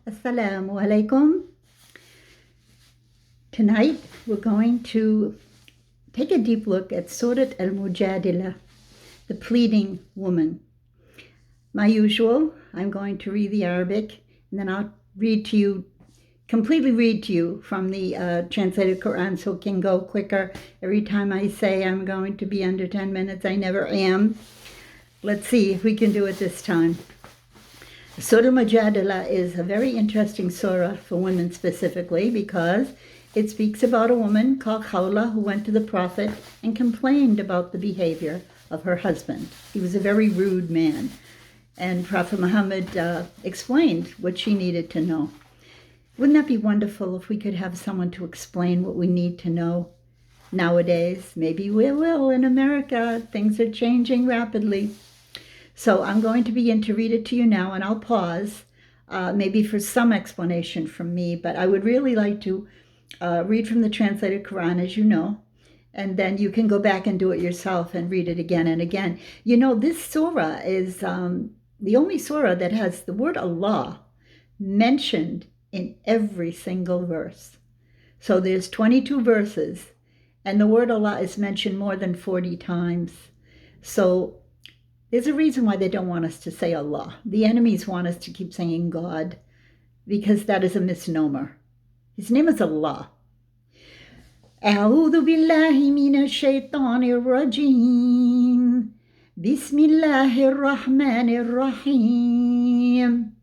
Assalamu alaikum. Tonight we're going to take a deep look at Surat al-Mujadilah, the pleading woman. My usual, I'm going to read the Arabic and then I'll completely read to you from the translated Quran so it can go quicker. Every time I say I'm going to be under 10 minutes, I never am. Let's see if we can do it this time. Surah Mujadilah is a very interesting surah for women specifically because it speaks about a woman called Khawla who went to the Prophet and complained about the behavior of her husband. He was a very rude man. And Prophet Muhammad explained what she needed to know. Wouldn't that be wonderful if we could have someone to explain what we need to know nowadays? Maybe we will in America. Things are changing rapidly. So I'm going to begin to read it to you now, and I'll pause, maybe for some explanation from me, but I would really like to read from the translated Quran, as you know, and then you can go back and do it yourself and read it again and again. You know, this surah is the only surah that has the word Allah mentioned in every single verse. So there's 22 verses, and the word Allah is mentioned more than 40 times. So there's a reason why they don't want us to say Allah. The enemies want us to keep saying God, because that is a misnomer. His name is Allah. أعوذ بالله من الشيطان الرجيم بسم الله الرحمن الرحيم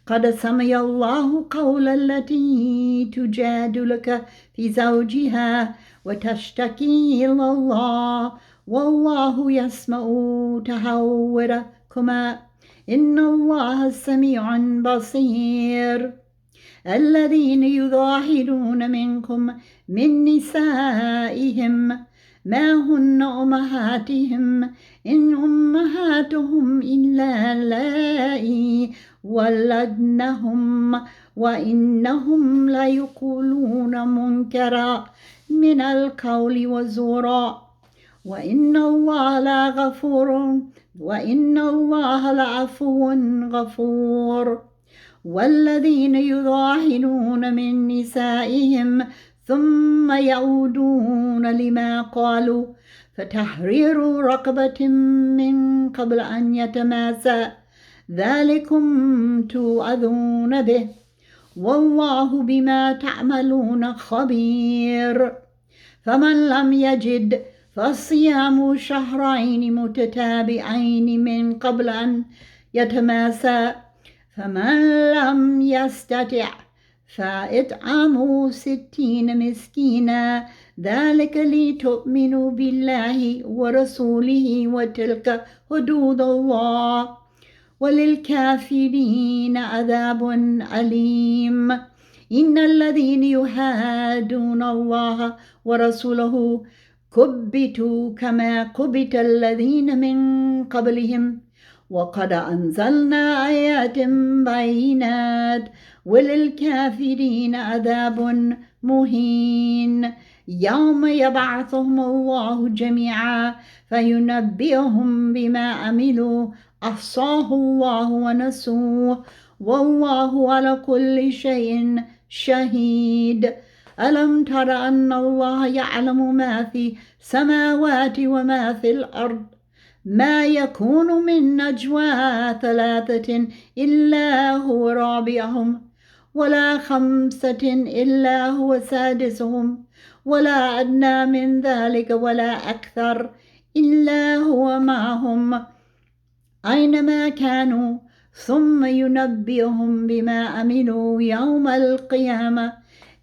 قد سمع الله قول التي تجادلك في زوجها وتشتكي إلى الله والله يسمع تحاوركما إن الله سميع بصير الذين يظاهرون منكم من نسائهم ما هن أمهاتهم إن أمهاتهم إلا اللائي ولدنهم وإنهم ليقولون منكرا من القول وزورا وإن الله لعفو غفور والذين يظاهرون من نسائهم ثم يعودون لما قالوا فتحرير رقبة من قبل أن يتماسا ذلكم توعظون به والله بما تعملون خبير فمن لم يجد فصيام شهرين متتابعين من قبل أن يتماسا فمن لم يستطع فإطعام 60 مسكينا ذلك لتؤمنوا بالله ورسوله وتلك حدود الله وللكافرين عذاب أليم إن الذين يحادون الله ورسوله كبتوا كما كبت الذين من قبلهم وقد أنزلنا آيات بينات وللكافرين عذاب مهين يوم يبعثهم الله جميعا فينبئهم بما عملوا أحصاه الله ونسوه والله على كل شيء شهيد ألم تر أن الله يعلم ما في السماوات وما في الأرض ما يكون من نجوى 3 إلا هو رابعهم ولا 5 إلا هو سادسهم ولا أدنى من ذلك ولا أكثر إلا هو معهم أينما كانوا ثم ينبئهم بما عملوا يوم القيامة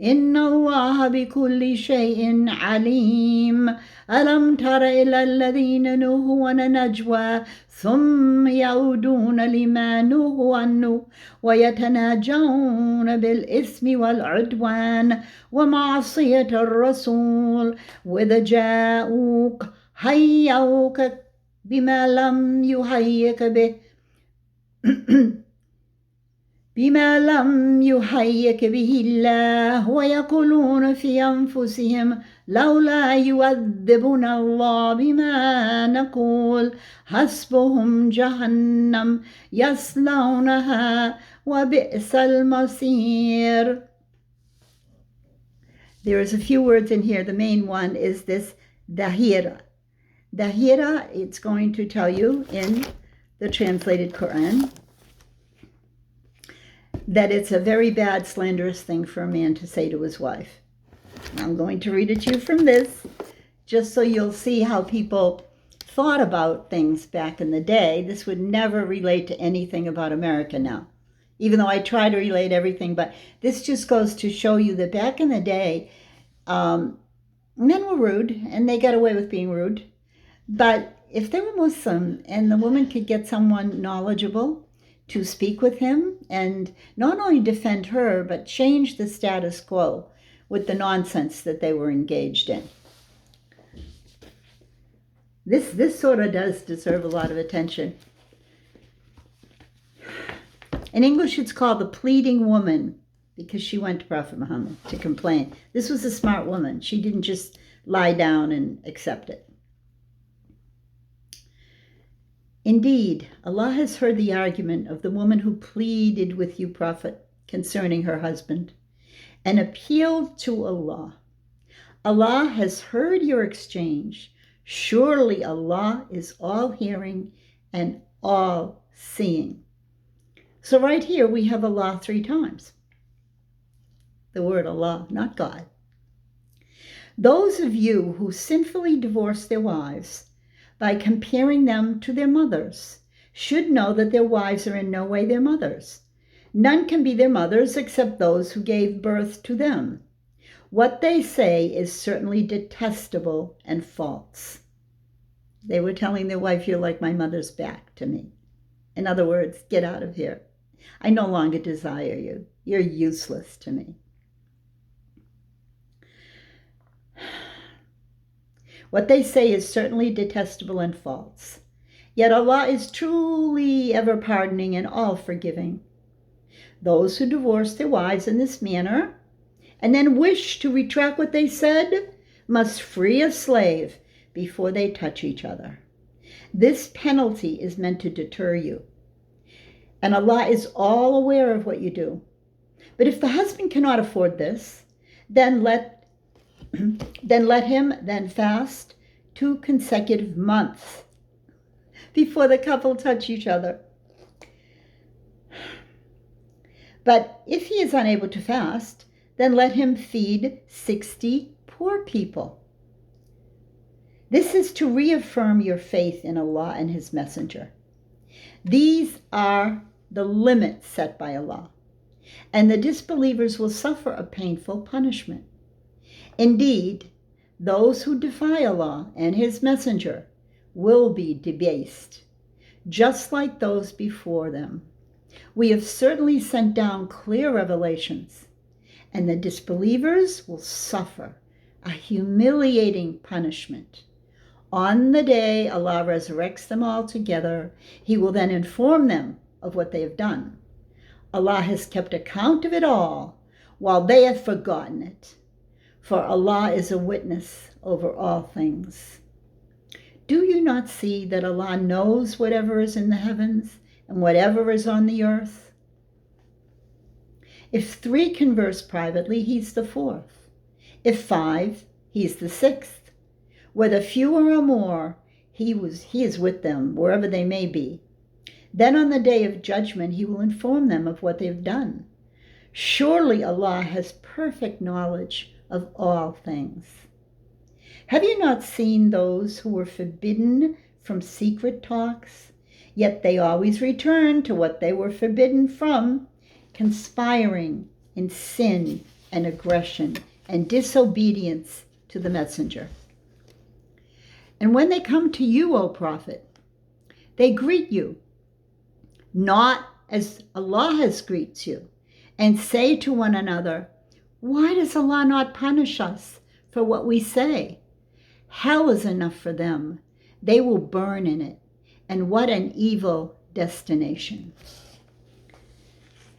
إن الله بكل شيء عليم ألم تر إلى الذين نهوا عن النجوى ثم يعودون لما نهوا عنه ويتناجون بالإثم والعدوان ومعصية الرسول وإذا جاءوك حيوك بما لم يحيك به بما لم يحيك به الله ويقولون في أنفسهم لولا يعذبنا الله بما نقول حسبهم جهنم يصلونها وبئس المصير. There's a few words in here. The main one is this dahira. Dahira, it's going to tell you in the translated Quran that it's a very bad, slanderous thing for a man to say to his wife. I'm going to read it to you from this, just so you'll see how people thought about things back in the day. This would never relate to anything about America now, even though I try to relate everything. But this just goes to show you that back in the day, men were rude, and they got away with being rude. But if they were Muslim and the woman could get someone knowledgeable to speak with him and not only defend her, but change the status quo with the nonsense that they were engaged in. This sort of does deserve a lot of attention. In English, it's called the Pleading Woman because she went to Prophet Muhammad to complain. This was a smart woman. She didn't just lie down and accept it. Indeed, Allah has heard the argument of the woman who pleaded with you, Prophet, concerning her husband, and appealed to Allah. Allah has heard your exchange. Surely Allah is all-hearing and all-seeing. So right here we have Allah 3 times. The word Allah, not God. Those of you who sinfully divorce their wives by comparing them to their mothers should know that their wives are in no way their mothers. None can be their mothers except those who gave birth to them. What they say is certainly detestable and false. They were telling their wife, you're like my mother's back to me. In other words, get out of here. I no longer desire you. You're useless to me. What they say is certainly detestable and false. Yet Allah is truly ever pardoning and all forgiving. Those who divorce their wives in this manner and then wish to retract what they said must free a slave before they touch each other. This penalty is meant to deter you. And Allah is all aware of what you do. But if the husband cannot afford this, then let him fast 2 consecutive months before the couple touch each other. But if he is unable to fast, then let him feed 60 poor people. This is to reaffirm your faith in Allah and His Messenger. These are the limits set by Allah, and the disbelievers will suffer a painful punishment. Indeed, those who defy Allah and His Messenger will be debased, just like those before them. We have certainly sent down clear revelations, and the disbelievers will suffer a humiliating punishment. On the day Allah resurrects them all together, He will then inform them of what they have done. Allah has kept account of it all, while they have forgotten it. For Allah is a witness over all things. Do you not see that Allah knows whatever is in the heavens and whatever is on the earth? If 3 converse privately, He's the 4th. If 5, He's the 6th. Whether fewer or more, He is with them wherever they may be. Then on the day of judgment, He will inform them of what they've done. Surely Allah has perfect knowledge of all things. Have you not seen those who were forbidden from secret talks, yet they always return to what they were forbidden from, conspiring in sin and aggression and disobedience to the messenger? And when they come to you, O Prophet, they greet you, not as Allah has greets you, and say to one another, why does Allah not punish us for what we say? Hell is enough for them. They will burn in it. And what an evil destination.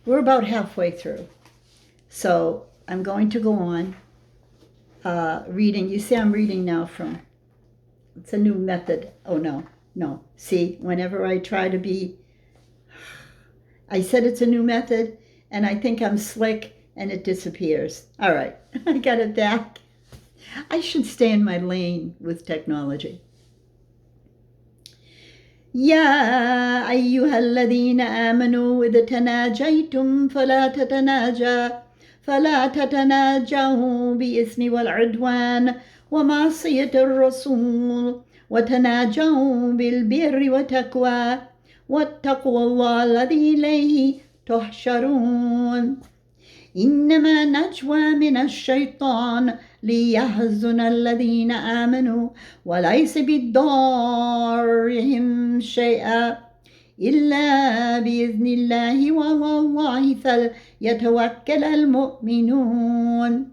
We're about halfway through. So I'm going to go on reading. You see, I'm reading now from, it's a new method. Oh, no. See, whenever I try to be, I said it's a new method, and I think I'm slick, and it disappears. All right, I got it back. I should stay in my lane with technology. يا أيها الذين آمنوا إذا تناجيتم فلا تتناجوا بإثم والعدوان ومعصية الرسول وتناجوا بالبر والتقوى واتقوا الله الذي إليه تحشرون إنما نجوى من الشيطان ليحزن الذين آمنوا وليس بضارهم شيئا إلا بإذن الله وعلى الله فليتوكل المؤمنون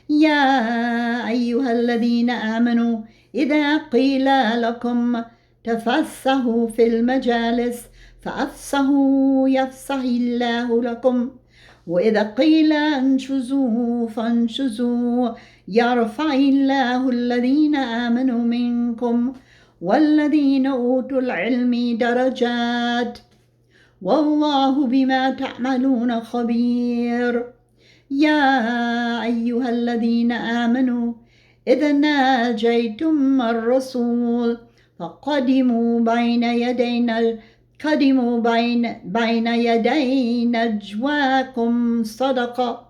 يا أيها الذين آمنوا إذا قيل لكم تفسحوا في المجالس فافسحوا يفسح الله لكم وإذا قيل انشزوا فانشزوا يرفع الله الذين آمنوا منكم والذين أوتوا العلم درجات والله بما تعملون خبير يا أيها الذين آمنوا إذا ناجيتم الرسول فقدموا بين يدي نجواكم صدقة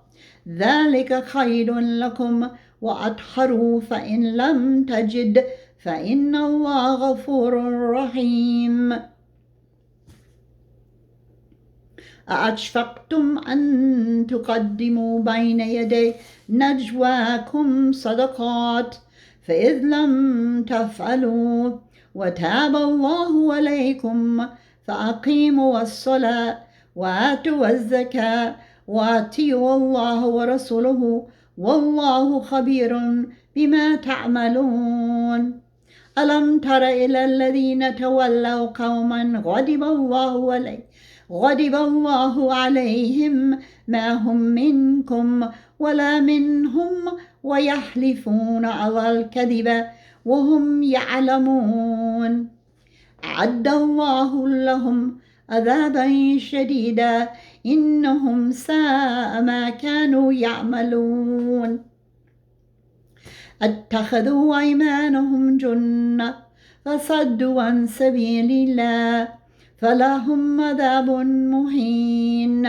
ذلك خير لكم وأطهر فإن لم تجد فإن الله غفور رحيم أأشفقتم أن تقدموا بين يدي نجواكم صدقات فإذ لم تفعلوا وتاب الله عليكم فأقيموا الصلاة وآتوا الزكاة وأطيعوا الله ورسوله والله خبير بما تعملون ألم تر إلى الذين تولوا قوما غضب الله عليهم ما هم منكم ولا منهم ويحلفون على الكذب وهم يعلمون أعد الله لهم عذابا شديدا إنهم ساء ما كانوا يعملون اتخذوا أيمانهم جنة فصدوا عن سبيل الله فلهم عذاب مهين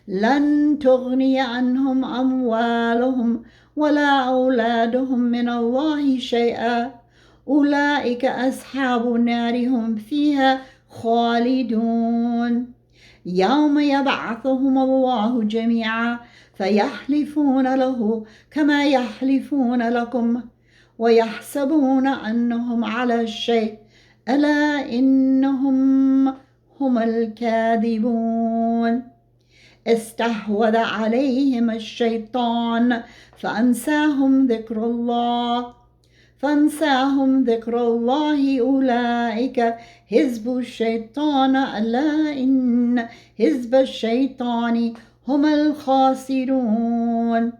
لن تغني عنهم أموالهم ولا أولادهم من الله شيئا أولئك أصحاب النار هم فيها خالدون يوم يبعثهم الله جميعا فيحلفون له كما يحلفون لكم ويحسبون أنهم على الشيء ألا إنهم هم الكاذبون استحوذ عليهم الشيطان فأنساهم ذكر الله أولئك حزب الشيطان ألا إن حزب الشيطان هم الخاسرون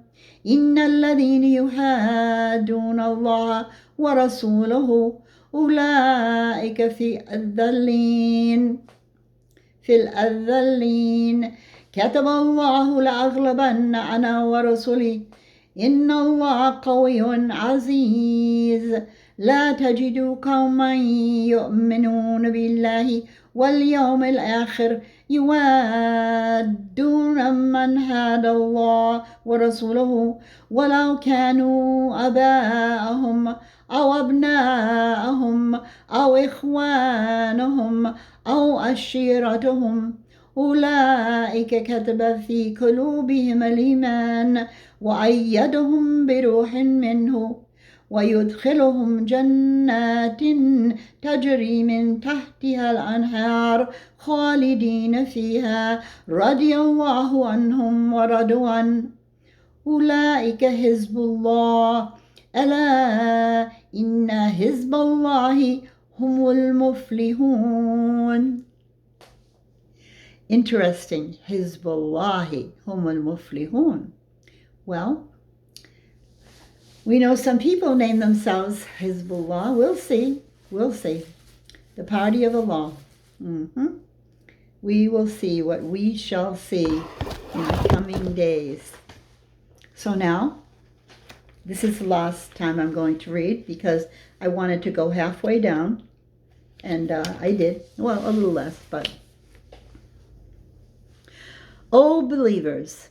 إن الذين يحادون الله ورسوله أولئك في الأذلين كتب الله لأغلبن أنا ورسلي إن الله قوي عزيز لا تجد قوما يؤمنون بالله واليوم الآخر يوادون من هادى الله ورسوله ولو كانوا آباءهم أو أبناءهم أو إخوانهم أو عشيرتهم أولئك كتب في قلوبهم الإيمان وأيدهم بروح منه ويدخلهم جنات تجري من تحتها الأنهار خالدين فيها رضي الله عنهم ورضوا عنه أولئك حزب الله ألا إن حزب الله هم المفلحون Interesting. Hizbullahi humul muflihun. Well, we know some people name themselves Hizbullah. We'll see. We'll see. The party of Allah. We will see what we shall see in the coming days. So now, this is the last time I'm going to read because I wanted to go halfway down, and I did. Well, a little less, but. O believers,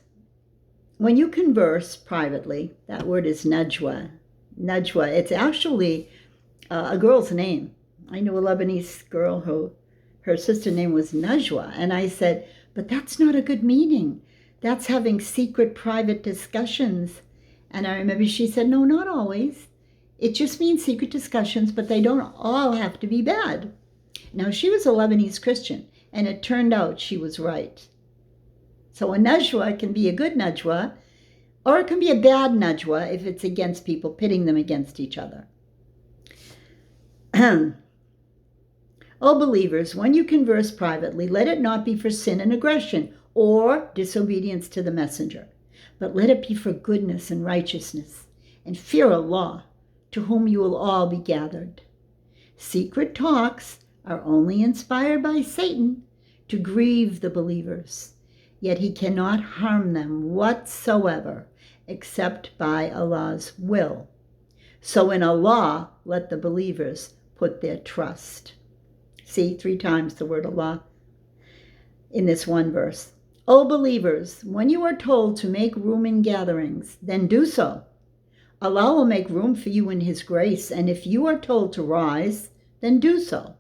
when you converse privately, that word is najwa. Najwa, it's actually a girl's name. I knew a Lebanese girl who her sister name was Najwa, and I said, but that's not a good meaning. That's having secret private discussions. And I remember she said, no, not always. It just means secret discussions, but they don't all have to be bad. Now, she was a Lebanese Christian, and it turned out she was right. So a najwa can be a good najwa, or it can be a bad najwa if it's against people, pitting them against each other. O believers, when you converse privately, let it not be for sin and aggression or disobedience to the messenger, but let it be for goodness and righteousness and fear Allah, to whom you will all be gathered. Secret talks are only inspired by Satan to grieve the believers, yet he cannot harm them whatsoever except by Allah's will. So in Allah, let the believers put their trust. See, 3 times the word Allah in this one verse. O believers, when you are told to make room in gatherings, then do so. Allah will make room for you in His grace, and if you are told to rise, then do so.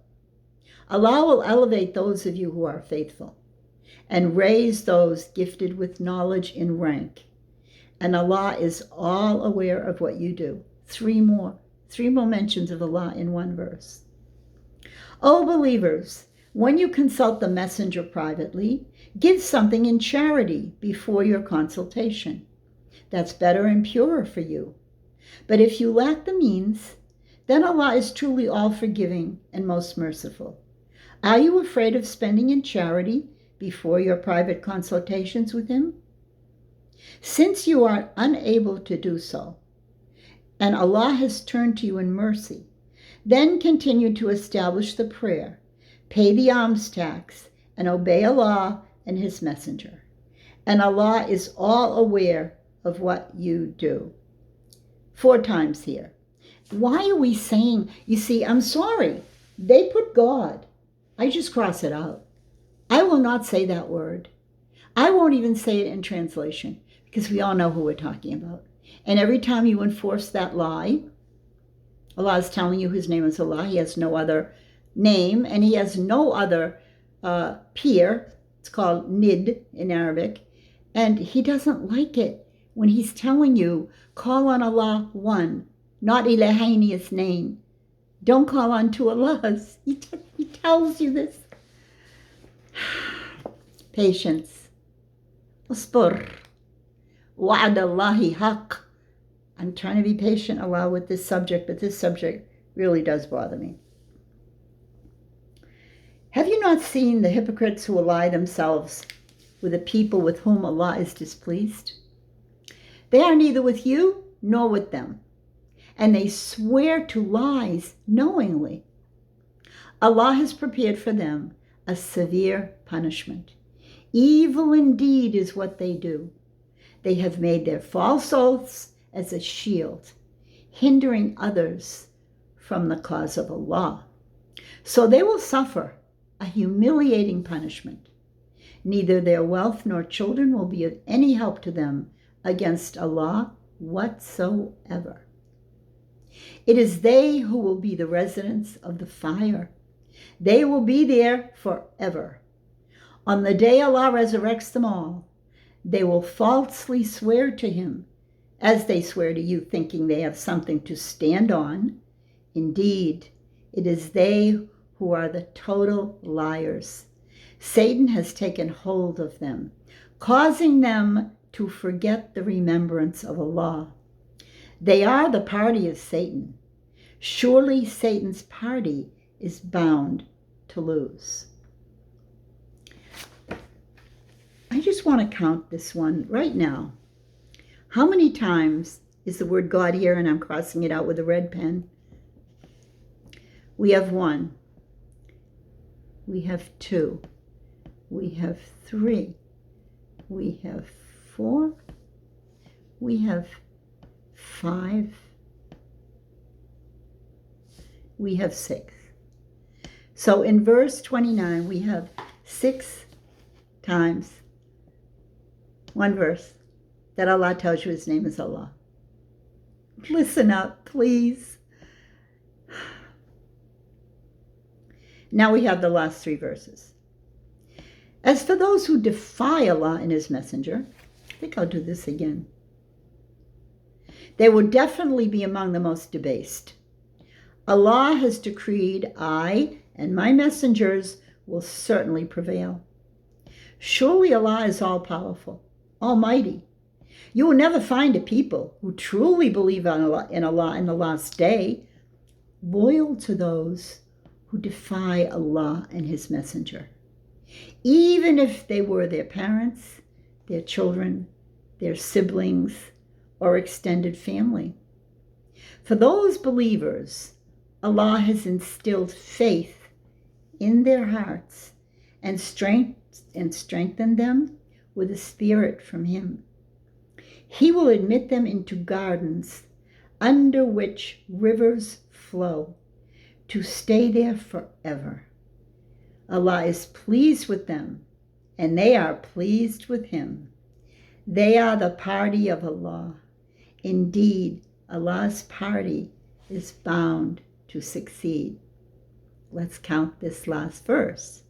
Allah will elevate those of you who are faithful and raise those gifted with knowledge in rank. And Allah is all aware of what you do. 3 more mentions of Allah in one verse. O believers, when you consult the messenger privately, give something in charity before your consultation. That's better and purer for you. But if you lack the means, then Allah is truly all forgiving and most merciful. Are you afraid of spending in charity before your private consultations with Him? Since you are unable to do so, and Allah has turned to you in mercy, then continue to establish the prayer, pay the alms tax, and obey Allah and His messenger. And Allah is all aware of what you do. 4 times here. Why are we saying, you see, I'm sorry, they put God. I just cross it out. I will not say that word. I won't even say it in translation because we all know who we're talking about. And every time you enforce that lie, Allah is telling you His name is Allah. He has no other name, and He has no other peer. It's called nid in Arabic. And He doesn't like it when He's telling you, call on Allah one, not ilahaini ithnain. Don't call on 2 Allahs. He tells you this. Patience. Usbur. Wa'ad Allahi haqq. I'm trying to be patient, Allah, with this subject, but this subject really does bother me. Have you not seen the hypocrites who ally themselves with the people with whom Allah is displeased? They are neither with you nor with them, and they swear to lies knowingly. Allah has prepared for them a severe punishment. Evil indeed is what they do. They have made their false oaths as a shield, hindering others from the cause of Allah. So they will suffer a humiliating punishment. Neither their wealth nor children will be of any help to them against Allah whatsoever. It is they who will be the residents of the fire. They will be there forever. On the day Allah resurrects them all, they will falsely swear to Him, as they swear to you, thinking they have something to stand on. Indeed, it is they who are the total liars. Satan has taken hold of them, causing them to forget the remembrance of Allah. They are the party of Satan. Surely Satan's party is bound to lose. just want to count this one right now. How many times is the word God here? And I'm crossing it out with a red pen. We have 1. We have 2. We have 3. We have 4. We have 5. We have 6. So in verse 29, we have 6 times, one verse, that Allah tells you his name is Allah. Listen up, please. Now we have the last 3 verses. As for those who defy Allah and his messenger, I think I'll do this again. They will definitely be among the most debased. Allah has decreed, I and my messengers will certainly prevail. Surely Allah is all-powerful, almighty. You will never find a people who truly believe in Allah in the last day loyal to those who defy Allah and his messenger, even if they were their parents, their children, their siblings, or extended family. For those believers, Allah has instilled faith in their hearts and strengthened them with a spirit from him. He will admit them into gardens under which rivers flow, to stay there forever. Allah is pleased with them, and they are pleased with him. They are the party of Allah. Indeed, Allah's party is bound to succeed. Let's count this last verse.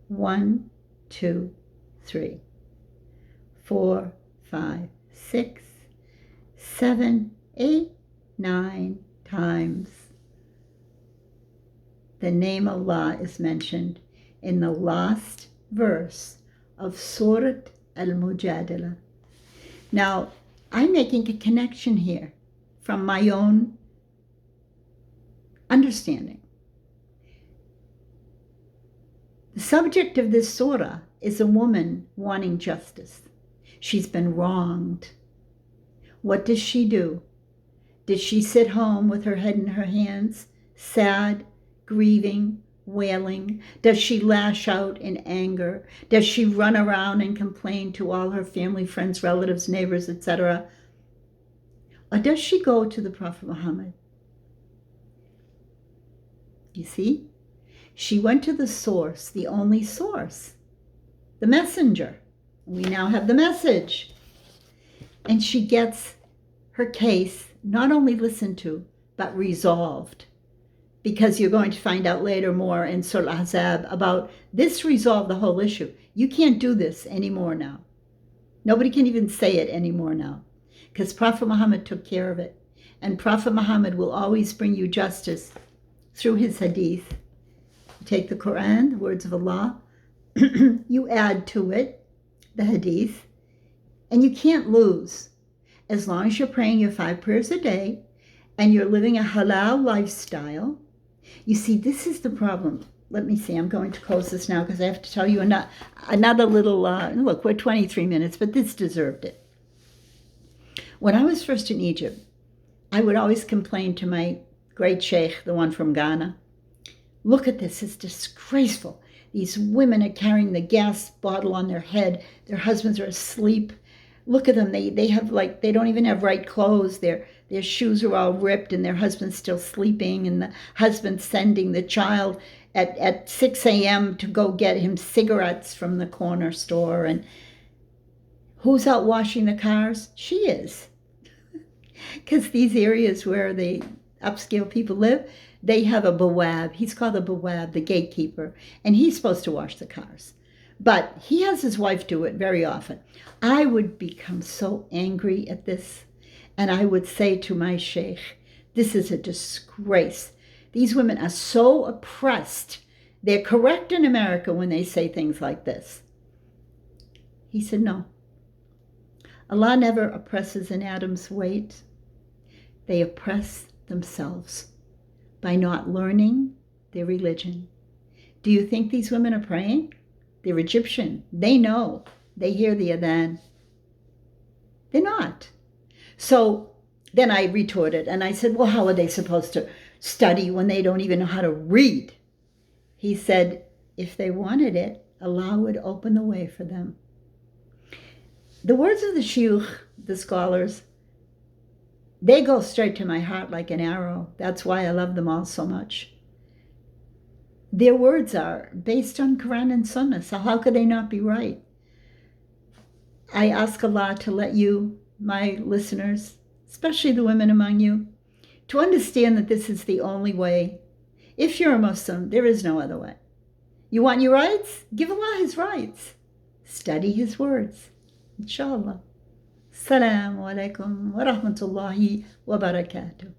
1, 2, 3, 4, 5, 6, 7, 8, 9 times the name Allah is mentioned in the last verse of Surat al-Mujadilah. Now, I'm making a connection here from my own understanding. The subject of this surah is a woman wanting justice. She's been wronged. What does she do? Does she sit home with her head in her hands, sad, grieving, wailing? Does she lash out in anger? Does she run around and complain to all her family, friends, relatives, neighbors, etc.? Or does she go to the Prophet Muhammad? You see? She went to the source, the only source, the messenger. We now have the message. And she gets her case not only listened to, but resolved. Because you're going to find out later more in Surah Al-Ahzab about this resolved the whole issue. You can't do this anymore now. Nobody can even say it anymore now. Because Prophet Muhammad took care of it. And Prophet Muhammad will always bring you justice through his hadith. You take the Quran, the words of Allah, you add to it the hadith, and you can't lose. As long as you're praying your 5 prayers a day and you're living a halal lifestyle. You see, this is the problem. Let me see, I'm going to close this now because I have to tell you another little, look, we're 23 minutes, but this deserved it. When I was first in Egypt, I would always complain to my great sheikh, the one from Ghana, look at this, it's disgraceful. These women are carrying the gas bottle on their head. Their husbands are asleep. Look at them, they have they don't even have right clothes. Their shoes are all ripped and their husband's still sleeping, and the husband's sending the child at 6 a.m. to go get him cigarettes from the corner store. And who's out washing the cars? She is. Because these areas where the upscale people live, they have a bawab. He's called a bawab, the gatekeeper, and he's supposed to wash the cars. But he has his wife do it very often. I would become so angry at this, and I would say to my sheikh, this is a disgrace. These women are so oppressed. They're correct in America when they say things like this. He said, no. Allah never oppresses an atom's weight. They oppress themselves by not learning their religion. Do you think these women are praying? They're Egyptian. They know. they hear the adhan. They're not. So then I retorted and I said, well, how are they supposed to study when they don't even know how to read? He said, if they wanted it, Allah would open the way for them. The words of the shuyukh, the scholars, they go straight to my heart like an arrow. That's why I love them all so much. Their words are based on Quran and Sunnah, so how could they not be right? I ask Allah to let you, my listeners, especially the women among you, to understand that this is the only way. If you're a Muslim, there is no other way. You want your rights? Give Allah His rights. Study His words. Inshallah. Assalamu alaikum wa rahmatullahi wa barakatuh.